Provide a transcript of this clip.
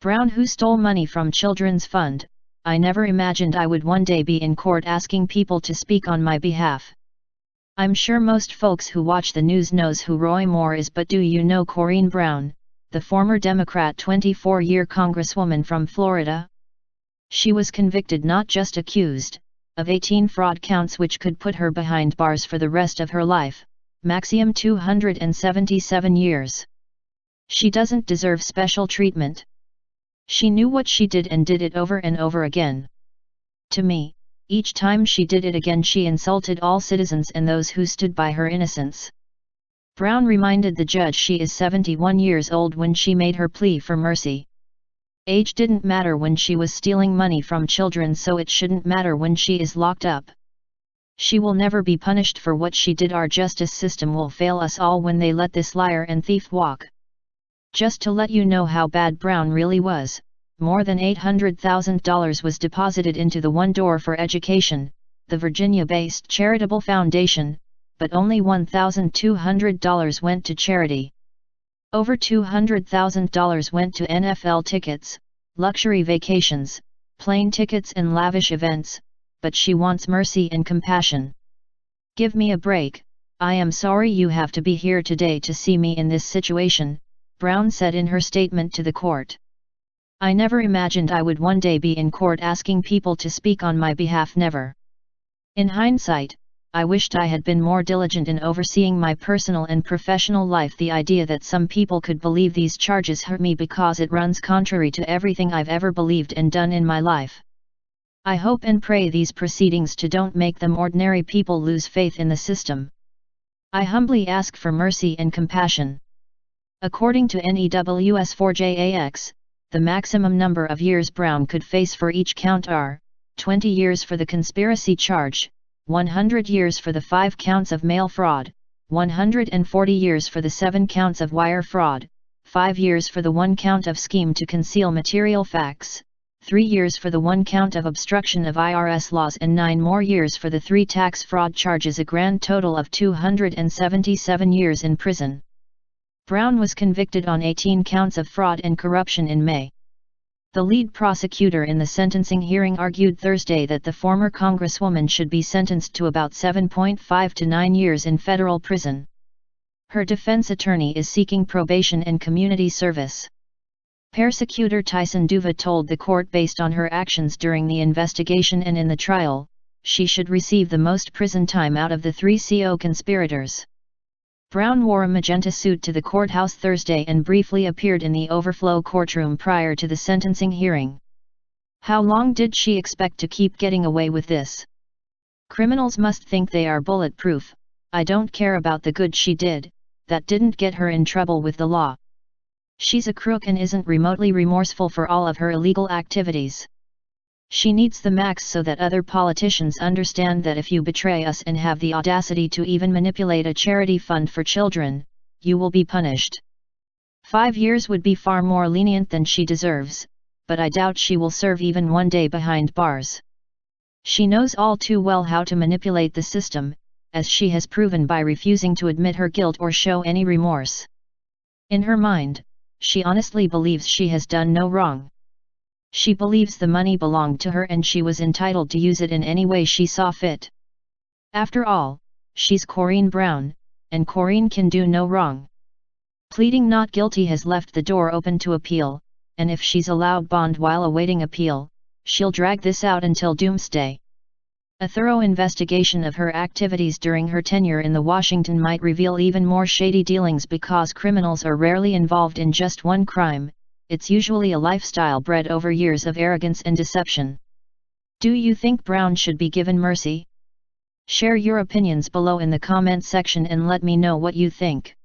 Brown, who stole money from Children's Fund. I never imagined I would one day be in court asking people to speak on my behalf. I'm sure most folks who watch the news knows who Roy Moore is, but do you know Corrine Brown, the former Democrat 24-year congresswoman from Florida? She was convicted, not just accused, of 18 fraud counts which could put her behind bars for the rest of her life, maximum 277 years. She doesn't deserve special treatment. She knew what she did and did it over and over again. To me, each time she did it again, she insulted all citizens and those who stood by her innocence. Brown reminded the judge she is 71 years old when she made her plea for mercy. Age didn't matter when she was stealing money from children, so it shouldn't matter when she is locked up. She will never be punished for what she did. Our justice system will fail us all when they let this liar and thief walk. Just to let you know how bad Brown really was, more than $800,000 was deposited into the One Door for Education, the Virginia-based charitable foundation, but only $1,200 went to charity. Over $200,000 went to NFL tickets, luxury vacations, plane tickets and lavish events, but she wants mercy and compassion. Give me a break. I am sorry you have to be here today to see me in this situation, Brown said in her statement to the court. I never imagined I would one day be in court asking people to speak on my behalf, never. In hindsight, I wished I had been more diligent in overseeing my personal and professional life. The idea that some people could believe these charges hurt me because it runs contrary to everything I've ever believed and done in my life. I hope and pray these proceedings don't make them ordinary people lose faith in the system. I humbly ask for mercy and compassion. According to NEWS 4JAX, the maximum number of years Brown could face for each count are 20 years for the conspiracy charge, 100 years for the 5 counts of mail fraud, 140 years for the 7 counts of wire fraud, 5 years for the 1 count of scheme to conceal material facts, 3 years for the 1 count of obstruction of IRS laws, and 9 more years for the 3 tax fraud charges, a grand total of 277 years in prison. Brown was convicted on 18 counts of fraud and corruption in May. The lead prosecutor in the sentencing hearing argued Thursday that the former congresswoman should be sentenced to about 7.5 to 9 years in federal prison. Her defense attorney is seeking probation and community service. Prosecutor Tyson Duva told the court, based on her actions during the investigation and in the trial, she should receive the most prison time out of the 3 co-conspirators. Brown wore a magenta suit to the courthouse Thursday and briefly appeared in the overflow courtroom prior to the sentencing hearing. How long did she expect to keep getting away with this? Criminals must think they are bulletproof. I don't care about the good she did, that didn't get her in trouble with the law. She's a crook and isn't remotely remorseful for all of her illegal activities. She needs the max so that other politicians understand that if you betray us and have the audacity to even manipulate a charity fund for children, you will be punished. 5 years would be far more lenient than she deserves, but I doubt she will serve even 1 day behind bars. She knows all too well how to manipulate the system, as she has proven by refusing to admit her guilt or show any remorse. In her mind, she honestly believes she has done no wrong. She believes the money belonged to her and she was entitled to use it in any way she saw fit. After all, she's Corrine Brown, and Corrine can do no wrong. Pleading not guilty has left the door open to appeal, and if she's allowed bond while awaiting appeal, she'll drag this out until doomsday. A thorough investigation of her activities during her tenure in the Washington might reveal even more shady dealings, because criminals are rarely involved in just one crime. It's usually a lifestyle bred over years of arrogance and deception. Do you think Brown should be given mercy? Share your opinions below in the comment section and let me know what you think.